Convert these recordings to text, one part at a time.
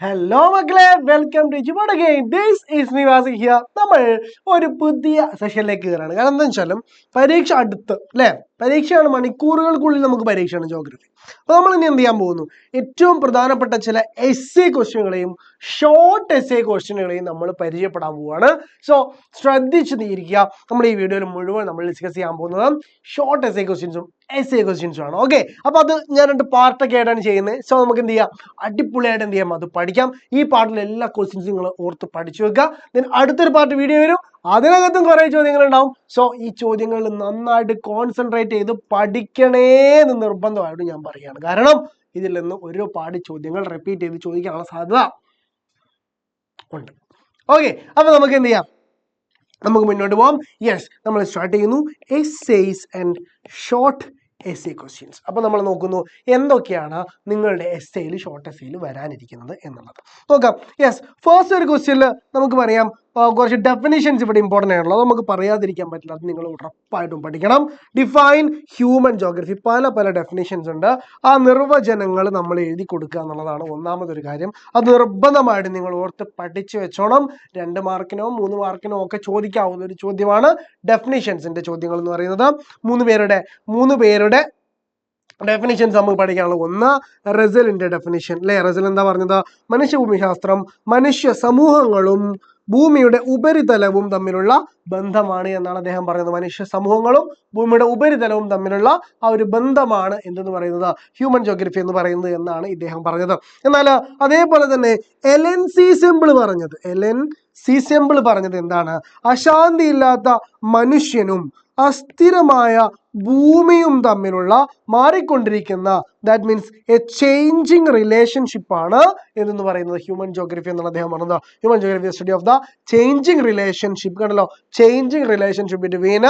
Hello മക്കളെ, welcome to Gboard again. This is me Vasik here. നമ്മൾ ഒരു പുതിയ സെഷനിലേക്ക് കയറാണ്. കാരണം എന്താ വെച്ചാലും പരീക്ഷ അടുത്ത് അല്ലേ, പരീക്ഷയാണ്, മണിക്കൂറുകൾക്കുള്ളിൽ നമുക്ക് പരീക്ഷയാണ് ജോഗ്രഫി. അപ്പോൾ നമ്മൾ ഇനി എന്ത് ചെയ്യാൻ പോകുന്നു, ഏറ്റവും പ്രധാനപ്പെട്ട ചില എസ്സേ ക്വസ്റ്റ്യനുകളെയും ഷോർട്ട് എസ്സേ ക്വസ്റ്റ്യനുകളെയും നമ്മൾ പരിചയപ്പെടാൻ പോവുകയാണ്. സോ ശ്രദ്ധിച്ച് നീരിക്കുക. നമ്മൾ ഈ വീഡിയോയിൽ മുഴുവൻ നമ്മൾ ഡിസ്കസ് ചെയ്യാൻ പോകുന്നത് ഷോർട്ട് എസ്സേ ക്വസ്റ്റ്യൻസും എസ്സേ ക്വസ്റ്റ്യൻസും ആണ്. ഓക്കെ, അപ്പോൾ അത് ഞാൻ 2 പാർട്ടൊക്കെ ആയിട്ടാണ് ചെയ്യുന്നത്. സോ നമുക്ക് എന്ത് ചെയ്യാം, അടിപൊളിയായിട്ട് എന്ത് ചെയ്യാം, അത് പഠിക്കാം. ഈ പാർട്ടിലെ എല്ലാ ക്വസ്റ്റ്യൻസും നിങ്ങൾ ഓർത്ത് പഠിച്ചു വെക്കുക. ദെൻ അടുത്തൊരു പാർട്ട് വീഡിയോ വരും, അതിനകത്തും കുറേ ചോദ്യങ്ങൾ ഉണ്ടാവും. സോ ഈ ചോദ്യങ്ങളിൽ നന്നായിട്ട് കോൺസെൻട്രേറ്റ് ചെയ്ത് പഠിക്കണേ എന്ന് നിർബന്ധമായിട്ട് ഞാൻ പറയുകയാണ്. കാരണം ഇതിൽ നിന്ന് ഒരുപാട് ചോദ്യങ്ങൾ റിപ്പീറ്റ് ചെയ്ത് ചോദിക്കാനുള്ള സാധ്യത ഉണ്ട്. ഓക്കെ, അപ്പൊ നമുക്ക് എന്ത് ചെയ്യാം, നമുക്ക് മുന്നോട്ട് പോകാം. യെസ്, നമ്മൾ സ്റ്റാർട്ട് ചെയ്യുന്നു essays and short essay questions. അപ്പോൾ നമ്മൾ നോക്കുന്നു എന്തൊക്കെയാണ് നിങ്ങളുടെ എസ്സേയിൽ ഷോർട്ട് എസ്സേയിൽ വരാനിരിക്കുന്നത് എന്നുള്ളത് നോക്കാം. യെസ്, ഫസ്റ്റ് ഒരു ക്വസ്റ്റ്യനിൽ നമുക്ക് പറയാം, കുറച്ച് ഡെഫിനിഷൻസ് ഇവിടെ ഇമ്പോർട്ടൻ്റ് ആണല്ലോ, അത് നമുക്ക് പറയാതിരിക്കാൻ പറ്റില്ല, അത് നിങ്ങൾ ഉറപ്പായിട്ടും പഠിക്കണം. ഡിഫൈൻ ഹ്യൂമൻ ജോഗ്രഫി, പല ഡെഫിനിഷൻസ് ഉണ്ട്. ആ നിർവചനങ്ങൾ നമ്മൾ എഴുതി കൊടുക്കുക എന്നുള്ളതാണ് ഒന്നാമതൊരു കാര്യം. അത് നിർബന്ധമായിട്ട് നിങ്ങൾ ഓർത്ത് പഠിച്ചു വെച്ചോണം. 2 മാർക്കിനോ 3 മാർക്കിനോ ഒക്കെ ചോദിക്കാവുന്ന ഒരു ചോദ്യമാണ് ഡെഫിനിഷൻസിന്റെ ചോദ്യങ്ങൾ എന്ന് പറയുന്നത്. 3 പേരുടെ ഡെഫിനിഷൻസ് നമുക്ക് പഠിക്കാനുള്ളത്. ഒന്ന് റസലിന്റെ ഡെഫിനിഷൻ അല്ലെ. റസൽ എന്താ പറഞ്ഞത്, മനുഷ്യഭൂമിശാസ്ത്രം മനുഷ്യ സമൂഹങ്ങളും ഭൂമിയുടെ ഉപരിതലവും തമ്മിലുള്ള ബന്ധമാണ് എന്നാണ് അദ്ദേഹം പറയുന്നത്. മനുഷ്യ സമൂഹങ്ങളും ഭൂമിയുടെ ഉപരിതലവും തമ്മിലുള്ള ആ ഒരു ബന്ധമാണ് എന്തെന്ന് പറയുന്നത്, ഹ്യൂമൻ ജോഗ്രഫി എന്ന് പറയുന്നത് എന്നാണ് ഇദ്ദേഹം പറഞ്ഞത്. എന്നാൽ അതേപോലെ തന്നെ എലൻ സി സിമ്പിൾ പറഞ്ഞത് എന്താണ്, അശാന്തിയില്ലാത്ത മനുഷ്യനും അസ്ഥിരമായ ഭൂമിയും തമ്മിലുള്ള മാറിക്കൊണ്ടിരിക്കുന്ന, that means a changing relationship ആണ് എന്ന് പറയുന്നത് ഹ്യൂമൻ ജോഗ്രഫി എന്നാണ് അദ്ദേഹം പറഞ്ഞത്. Human geography study of the changing relationship. കണ്ടല്ലോ, changing relationship between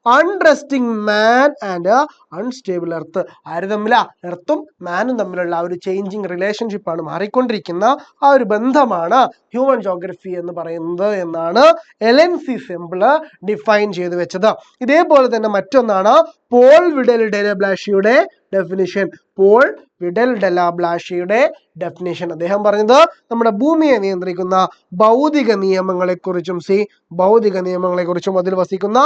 unresting man and unstable earth. ആര് തമ്മിലാ, എർത്തും മാനും തമ്മിലുള്ള ആ ഒരു ചേഞ്ചിങ് റിലേഷൻഷിപ്പ് ആണ്, മാറിക്കൊണ്ടിരിക്കുന്ന ആ ഒരു ബന്ധമാണ് ഹ്യൂമൻ ജോഗ്രഫി എന്ന് പറയുന്നത് എന്നാണ് എലൻ സി സിമ്പിൾ ഡിഫൈൻ ചെയ്ത് വെച്ചത്. ഇതേപോലെ തന്നെ മറ്റൊന്നാണ് പോൾ വിഡൽ ഡെ ബ്ലാഷിയുടെ ഡെഫിനിഷൻ. ഡെഫിനിഷൻ അദ്ദേഹം പറഞ്ഞത് നമ്മുടെ ഭൂമിയെ നിയന്ത്രിക്കുന്ന ഭൗതിക നിയമങ്ങളെക്കുറിച്ചും അതിൽ വസിക്കുന്ന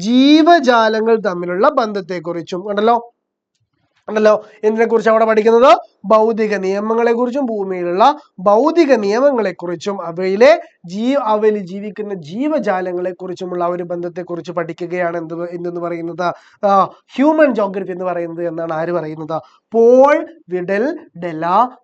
ജീവജാലങ്ങൾ തമ്മിലുള്ള ബന്ധത്തെക്കുറിച്ചും കണ്ടല്ലോ. എന്തിനെ കുറിച്ച് അവിടെ പഠിക്കുന്നത്, ഭൗതിക നിയമങ്ങളെ കുറിച്ചും ഭൂമിയിലുള്ള ഭൗതിക നിയമങ്ങളെ കുറിച്ചും അവയിൽ ജീവിക്കുന്ന ജീവജാലങ്ങളെ കുറിച്ചുമുള്ള ഒരു ബന്ധത്തെക്കുറിച്ച് പഠിക്കുകയാണ് എന്തെന്ന് പറയുന്നത്, ഹ്യൂമൻ ജോഗ്രഫി എന്ന് പറയുന്നത് എന്നാണ് ആര് പറയുന്നത്, പോൾ വിഡൽ ഡെ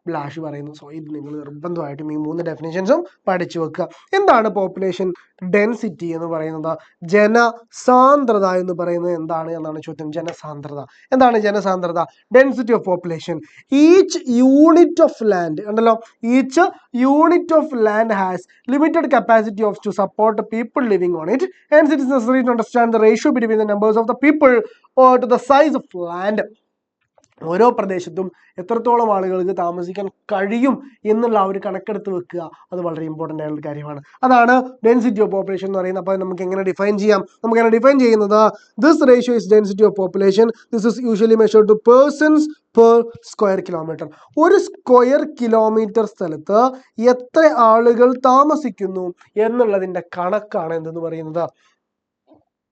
ബ്ലാഷ് പറയുന്നത്. സോ ഇത് നിങ്ങൾ നിർബന്ധമായിട്ടും ഈ 3 ഡെഫിനേഷൻസും പഠിച്ചു വെക്കുക. എന്താണ് പോപ്പുലേഷൻ ഡെൻസിറ്റി എന്ന് പറയുന്നത്, ജനസാന്ദ്രത എന്ന് പറയുന്നത് എന്താണ് എന്നാണ് ചോദ്യം. എന്താണ് ജനസാന്ദ്രത? Density of population. Each unit of land has limited capacity to support people living on it, hence it is necessary to understand the ratio between the numbers of the people to the size of land. ഓരോ പ്രദേശത്തും എത്രത്തോളം ആളുകൾക്ക് താമസിക്കാൻ കഴിയും എന്നുള്ള ആ ഒരു കണക്കെടുത്ത് വെക്കുക, അത് വളരെ ഇമ്പോർട്ടൻ്റ് ആയിട്ടുള്ള കാര്യമാണ്. അതാണ് ഡെൻസിറ്റി ഓഫ് പോപ്പുലേഷൻ എന്ന് പറയുന്നത്. അപ്പോൾ നമുക്ക് എങ്ങനെ ഡിഫൈൻ ചെയ്യാം, ഡിഫൈൻ ചെയ്യുന്നത്, this ratio is density of population. This is usually measured to persons per square kilometre. ഒരു സ്ക്വയർ കിലോമീറ്റർ സ്ഥലത്ത് എത്ര ആളുകൾ താമസിക്കുന്നു എന്നുള്ളതിൻ്റെ കണക്കാണ് എന്തെന്ന് പറയുന്നത്,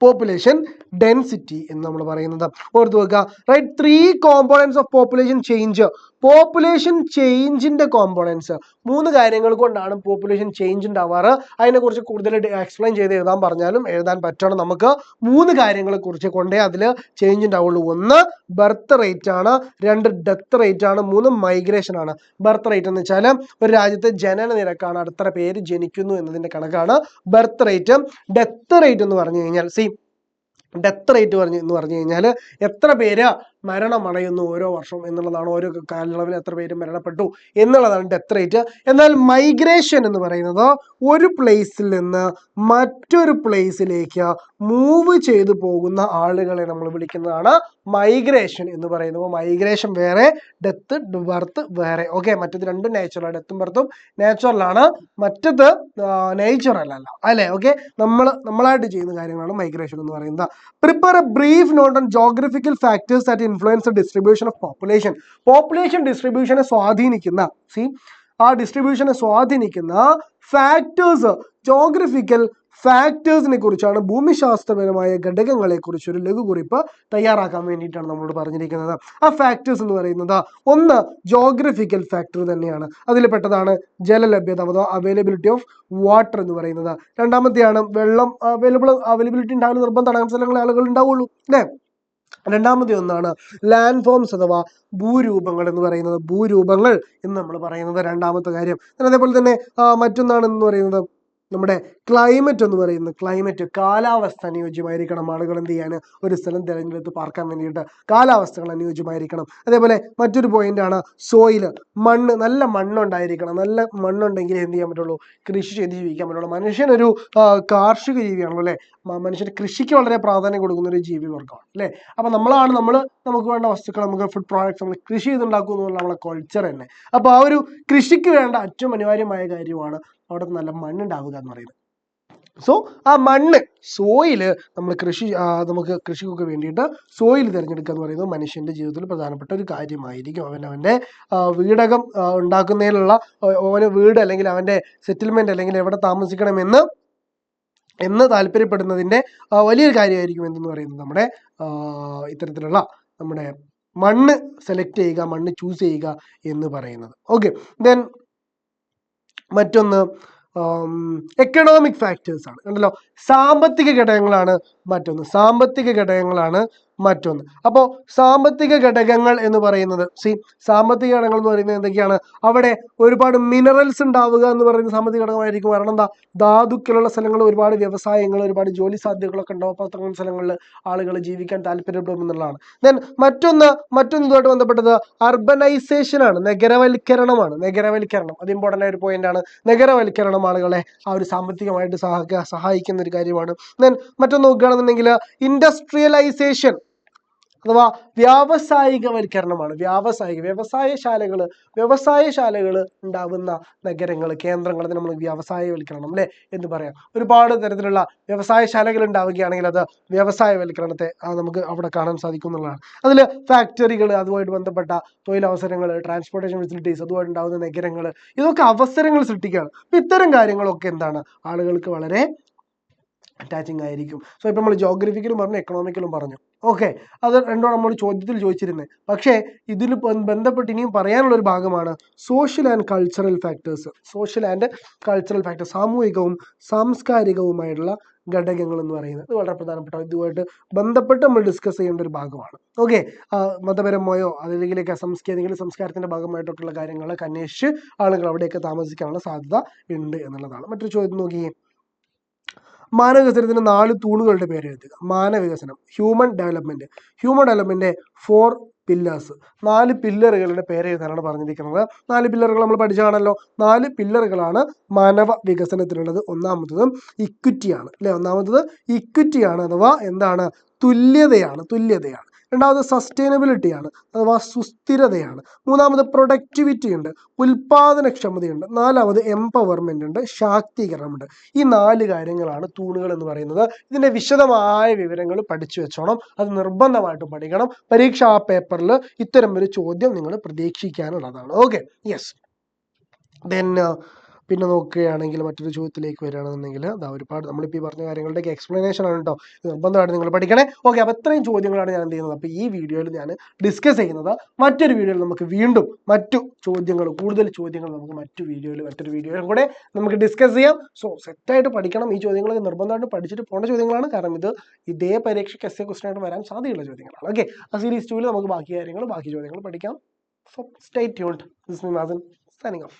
പോപ്പുലേഷൻ ഡെൻസിറ്റി എന്ന് നമ്മൾ പറയുന്നത്. ഓർത്ത് വെക്കുക. Right, 3 components of population change. Population ചേഞ്ചിന്റെ കോമ്പോണൻസ് 3 കാര്യങ്ങൾ കൊണ്ടാണ് പോപ്പുലേഷൻ ചേഞ്ച് ഉണ്ടാവാറ്. അതിനെക്കുറിച്ച് കൂടുതൽ എക്സ്പ്ലെയിൻ ചെയ്ത് എഴുതാൻ പറഞ്ഞാലും എഴുതാൻ പറ്റണം. നമുക്ക് 3 കാര്യങ്ങളെ കുറിച്ച് കൊണ്ടേ അതിൽ ചേഞ്ച് ഉണ്ടാവുള്ളൂ. 1 ബർത്ത് റേറ്റ് ആണ്, 2 ഡെത്ത് റേറ്റ് ആണ്, 3 മൈഗ്രേഷൻ ആണ്. ബർത്ത് റേറ്റ് എന്ന് വെച്ചാൽ ഒരു രാജ്യത്തെ ജനന നിരക്കാണ്, എത്ര പേര് ജനിക്കുന്നു എന്നതിന്റെ കണക്കാണ് ബർത്ത് റേറ്റ്. ഡെത്ത് റേറ്റ് എന്ന് പറഞ്ഞു കഴിഞ്ഞാൽ ഡെത്ത് റേറ്റ് എന്ന് പറഞ്ഞു കഴിഞ്ഞാൽ എത്ര പേര് മരണമടയുന്നു ഓരോ വർഷം എന്നുള്ളതാണ്, ഓരോ കാലയളവിൽ എത്ര പേര് മരണപ്പെട്ടു എന്നുള്ളതാണ് ഡെത്ത് റേറ്റ്. എന്നാൽ മൈഗ്രേഷൻ എന്ന് പറയുന്നത് ഒരു പ്ലേസിൽ നിന്ന് മറ്റൊരു പ്ലേസിലേക്ക് മൂവ് ചെയ്തു പോകുന്ന ആളുകളെ നമ്മൾ വിളിക്കുന്നതാണ് മൈഗ്രേഷൻ എന്ന് പറയുന്നത്. മൈഗ്രേഷൻ വേറെ, ഡെത്ത് ബർത്ത് വേറെ. ഓക്കെ, മറ്റത് രണ്ടും നാച്ചുറലാണ്, ഡെത്തും ബർത്തും നാച്ചുറലാണ്, മറ്റത് നേച്ചുറൽ അല്ലേ. ഓക്കെ, നമ്മളായിട്ട് ചെയ്യുന്ന കാര്യങ്ങളാണ് മൈഗ്രേഷൻ എന്ന് പറയുന്നത്. Prepare a brief note on geographical factors that influence the distribution of population. Population ഡിസ്ട്രിബ്യൂഷനെ സ്വാധീനിക്കുന്ന ആ ഡിസ്ട്രിബ്യൂഷനെ സ്വാധീനിക്കുന്ന ഫാക്ടേഴ്സ്, ജോഗ്രഫിക്കൽ ഫാക്ടേഴ്സിനെ കുറിച്ചാണ്, ഭൂമിശാസ്ത്രപരമായ ഘടകങ്ങളെ കുറിച്ച് ഒരു ലഘുകുറിപ്പ് തയ്യാറാക്കാൻ വേണ്ടിയിട്ടാണ് നമ്മളോട് പറഞ്ഞിരിക്കുന്നത്. ആ ഫാക്ടേഴ്സ് എന്ന് പറയുന്നത് ഒന്ന് ജോഗ്രഫിക്കൽ ഫാക്ടർ തന്നെയാണ്. അതിൽ പെട്ടതാണ് ജലലഭ്യത അഥവാ അവൈലബിലിറ്റി ഓഫ് വാട്ടർ എന്ന് പറയുന്നത്. രണ്ടാമത്തെയാണ് വെള്ളം അവൈലബിലിറ്റി ഉണ്ടാകുന്ന നിർബന്ധമാണ്, സ്ഥലങ്ങളിൽ ആളുകൾ ഉണ്ടാവുള്ളൂ അല്ലേ. രണ്ടാമത്തെ ഒന്നാണ് ലാൻഡ് ഫോംസ് അഥവാ ഭൂരൂപങ്ങൾ എന്ന് പറയുന്നത്. ഭൂരൂപങ്ങൾ എന്ന് നമ്മൾ പറയുന്നത് രണ്ടാമത്തെ കാര്യം. അതേപോലെ തന്നെ മറ്റൊന്നാണെന്ന് പറയുന്നത് നമ്മുടെ ക്ലൈമറ്റ് എന്ന് പറയുന്നത്. ക്ലൈമറ്റ്, കാലാവസ്ഥ അനുയോജ്യമായിരിക്കണം. ആളുകൾ എന്ത് ചെയ്യാൻ, ഒരു സ്ഥലം തിരഞ്ഞെടുത്ത് പാർക്കാൻ വേണ്ടിയിട്ട് കാലാവസ്ഥകൾ അനുയോജ്യമായിരിക്കണം. അതേപോലെ മറ്റൊരു പോയിന്റാണ് സോയിൽ, മണ്ണ്. നല്ല മണ്ണുണ്ടായിരിക്കണം. നല്ല മണ്ണുണ്ടെങ്കിൽ എന്ത് ചെയ്യാൻ പറ്റുള്ളൂ, കൃഷി ചെയ്ത് ജീവിക്കാൻ പറ്റുള്ളൂ. മനുഷ്യനൊരു കാർഷിക ജീവിയാണല്ലോ അല്ലേ. മനുഷ്യൻ കൃഷിക്ക് വളരെ പ്രാധാന്യം കൊടുക്കുന്ന ഒരു ജീവി വർഗമാണ് അല്ലേ. അപ്പൊ നമുക്ക് വേണ്ട വസ്തുക്കൾ, നമുക്ക് ഫുഡ് പ്രോഡക്ട്സ് നമ്മൾ കൃഷി ചെയ്തുണ്ടാക്കുക എന്നുള്ള നമ്മളെ കൾച്ചർ തന്നെ. അപ്പൊ ആ ഒരു കൃഷിക്ക് വേണ്ട ഏറ്റവും അനിവാര്യമായ കാര്യമാണ് അവിടെ നല്ല മണ്ണുണ്ടാവുക എന്ന് പറയുന്നത്. സോ ആ മണ്ണ്, സോയില് നമുക്ക് കൃഷിക്കൊക്കെ വേണ്ടിയിട്ട് സോയിൽ തിരഞ്ഞെടുക്കുക എന്ന് പറയുന്നത് മനുഷ്യന്റെ ജീവിതത്തിൽ പ്രധാനപ്പെട്ട ഒരു കാര്യമായിരിക്കും. അവന്റെ വീടകം ഉണ്ടാക്കുന്നതിനുള്ള അവന് വീട് അല്ലെങ്കിൽ അവന്റെ സെറ്റിൽമെന്റ് അല്ലെങ്കിൽ എവിടെ താമസിക്കണമെന്ന് താല്പര്യപ്പെടുന്നതിന്റെ വലിയൊരു കാര്യമായിരിക്കും എന്തെന്ന് പറയുന്നത് നമ്മുടെ ഇത്തരത്തിലുള്ള നമ്മുടെ മണ്ണ് സെലക്ട് ചെയ്യുക, മണ്ണ് ചൂസ് ചെയ്യുക എന്ന് പറയുന്നത്. ഓക്കെ, ദെൻ മറ്റൊന്ന് എക്കണോമിക് ഫാക്ടേഴ്സ് ആണ്. കണ്ടല്ലോ, സാമ്പത്തിക ഘടകങ്ങളാണ് മറ്റൊന്ന്. അപ്പോൾ സാമ്പത്തിക ഘടകങ്ങൾ എന്ന് പറയുന്നത്, സാമ്പത്തിക ഘടകങ്ങൾ എന്ന് പറയുന്നത് എന്തൊക്കെയാണ്, അവിടെ ഒരുപാട് മിനറൽസ് ഉണ്ടാവുക എന്ന് പറയുന്ന സാമ്പത്തിക ഘടകമായിരിക്കും. കാരണം എന്താ, ധാതുക്കളുള്ള സ്ഥലങ്ങൾ, ഒരുപാട് വ്യവസായങ്ങൾ, ഒരുപാട് ജോലി സാധ്യതകളൊക്കെ ഉണ്ടാവും. അപ്പോൾ അത്തരം സ്ഥലങ്ങളിൽ ആളുകൾ ജീവിക്കാൻ താല്പര്യപ്പെടും എന്നുള്ളതാണ്. ദെൻ മറ്റൊന്ന് ഇതുമായിട്ട് ബന്ധപ്പെട്ടത് അർബനൈസേഷൻ ആണ്, നഗരവൽക്കരണം. അത് ഇമ്പോർട്ടൻ്റ് ആയ ഒരു പോയിന്റ് ആണ്. നഗരവൽക്കരണം ആളുകളെ ആ ഒരു സാമ്പത്തികമായിട്ട് സഹായിക്കുന്ന ഒരു കാര്യമാണ്. ദെൻ മറ്റൊന്ന് നോക്കുകയാണെന്നുണ്ടെങ്കിൽ ഇൻഡസ്ട്രിയലൈസേഷൻ അഥവാ വ്യാവസായികവൽക്കരണമാണ്. വ്യവസായശാലകൾ ഉണ്ടാവുന്ന നഗരങ്ങൾ, കേന്ദ്രങ്ങൾ, നമ്മൾ വ്യവസായവൽക്കരണം അല്ലെ എന്ന് പറയാം. ഒരുപാട് തരത്തിലുള്ള വ്യവസായശാലകൾ ഉണ്ടാവുകയാണെങ്കിൽ അത് വ്യവസായവൽക്കരണത്തെ നമുക്ക് അവിടെ കാണാൻ സാധിക്കും എന്നുള്ളതാണ്. അതിൽ ഫാക്ടറികൾ, അതുമായിട്ട് ബന്ധപ്പെട്ട തൊഴിലവസരങ്ങൾ, ട്രാൻസ്പോർട്ടേഷൻ ഫെസിലിറ്റീസ്, അതുമായിട്ട് ഉണ്ടാകുന്ന നഗരങ്ങൾ, ഇതൊക്കെ അവസരങ്ങൾ സൃഷ്ടിക്കുകയാണ്. അപ്പൊ ഇത്തരം കാര്യങ്ങളൊക്കെ എന്താണ്, ആളുകൾക്ക് വളരെ അറ്റാച്ചിങ് ആയിരിക്കും. സോ ഇപ്പം നമ്മൾ ജോഗ്രഫിക്കലും പറഞ്ഞു, എക്കണോമിക്കലും പറഞ്ഞു. ഓക്കെ, അത് രണ്ടോ നമ്മൾ ചോദ്യത്തിൽ ചോദിച്ചിരുന്നത്. പക്ഷേ ഇതിൽ ബന്ധപ്പെട്ട് ഇനിയും പറയാനുള്ള ഒരു ഭാഗമാണ് സോഷ്യൽ ആൻഡ് കൾച്ചറൽ ഫാക്ടേഴ്സ്. സാമൂഹികവും സാംസ്കാരികവുമായിട്ടുള്ള ഘടകങ്ങൾ എന്ന് പറയുന്നത് ഇത് വളരെ പ്രധാനപ്പെട്ട, ഇതുമായിട്ട് ബന്ധപ്പെട്ട് നമ്മൾ ഡിസ്കസ് ചെയ്യേണ്ട ഒരു ഭാഗമാണ്. ഓക്കെ, മതപരമായോ അല്ലെങ്കിൽ സംസ്കാരത്തിന്റെ ഭാഗമായിട്ടൊക്കെയുള്ള കാര്യങ്ങളൊക്കെ അന്വേഷിച്ച് ആളുകൾ അവിടെയൊക്കെ താമസിക്കാനുള്ള സാധ്യത ഉണ്ട് എന്നുള്ളതാണ്. മറ്റൊരു ചോദ്യം നോക്കിയേ, മാനവവികസനത്തിന് 4 തൂണുകളുടെ പേര് എഴുതുക. മാനവവികസനം, ഹ്യൂമൻ ഡെവലപ്മെന്റ് 4 പില്ലേഴ്സ്, 4 പില്ലറുകളുടെ പേര് എഴുതാനാണ് പറഞ്ഞിരിക്കുന്നത്. 4 പില്ലറുകൾ നമ്മൾ പഠിച്ചാണല്ലോ. 4 പില്ലറുകളാണ് മാനവ വികസനത്തിനുള്ളത്. ഒന്നാമത്തത് ഇക്വിറ്റിയാണ് അല്ലെ. ഇക്വിറ്റിയാണ് അഥവാ എന്താണ്, തുല്യതയാണ്. രണ്ടാമത് സസ്റ്റൈനബിലിറ്റിയാണ് അഥവാ സുസ്ഥിരതയാണ്. മൂന്നാമത് പ്രൊഡക്ടിവിറ്റി ഉണ്ട്, ഉൽപാദനക്ഷമതയുണ്ട്. നാലാമത് എംപവർമെന്റ് ഉണ്ട്, ശാക്തീകരണമുണ്ട്. ഈ 4 കാര്യങ്ങളാണ് തൂണുകൾ എന്ന് പറയുന്നത്. ഇതിന്റെ വിശദമായ വിവരങ്ങൾ പഠിച്ചു വെച്ചോണം. അത് നിർബന്ധമായിട്ടും പഠിക്കണം. പരീക്ഷാ പേപ്പറിൽ ഇത്തരം ഒരു ചോദ്യം നിങ്ങൾ പ്രതീക്ഷിക്കാനുള്ളതാണ്. Okay, yes. ദെൻ പിന്നെ നോക്കുകയാണെങ്കിൽ മറ്റൊരു ചോദ്യത്തിലേക്ക് വരികയാണെന്നുണ്ടെങ്കിൽ ഒരുപാട് നമ്മളിപ്പോൾ ഈ പറഞ്ഞ കാര്യങ്ങളുടെയൊക്കെ എക്സ്പ്ലനേഷൻ ആണ് കേട്ടോ. ഇത് നിർബന്ധമായിട്ട് നിങ്ങൾ പഠിക്കണേ. ഓക്കെ, അപ്പോൾ ഇത്രയും ചോദ്യങ്ങളാണ് ഞാൻ എന്ത് ചെയ്യുന്നത്. അപ്പോൾ ഈ വീഡിയോയിൽ ഞാൻ ഡിസ്കസ് ചെയ്യുന്നത്. മറ്റൊരു വീഡിയോയിൽ നമുക്ക് വീണ്ടും കൂടുതൽ ചോദ്യങ്ങൾ നമുക്ക് മറ്റൊരു വീഡിയോയിലും കൂടെ നമുക്ക് ഡിസ്കസ് ചെയ്യാം. സോ സെറ്റായിട്ട് പഠിക്കണം. ഈ ചോദ്യങ്ങളൊക്കെ നിർബന്ധമായിട്ട് പഠിച്ചിട്ട് പോകേണ്ട ചോദ്യങ്ങളാണ്. കാരണം ഇതേ പരീക്ഷയ്ക്ക് എസ്എ ക്വസ്റ്റൻ ആയിട്ട് വരാൻ സാധ്യതയുള്ള ചോദ്യങ്ങളാണ്. ഓക്കെ, ആ സീരീസ് 2 നമുക്ക് ബാക്കി ചോദ്യങ്ങൾ പഠിക്കാം. So stay tuned. This is me Mazin signing off.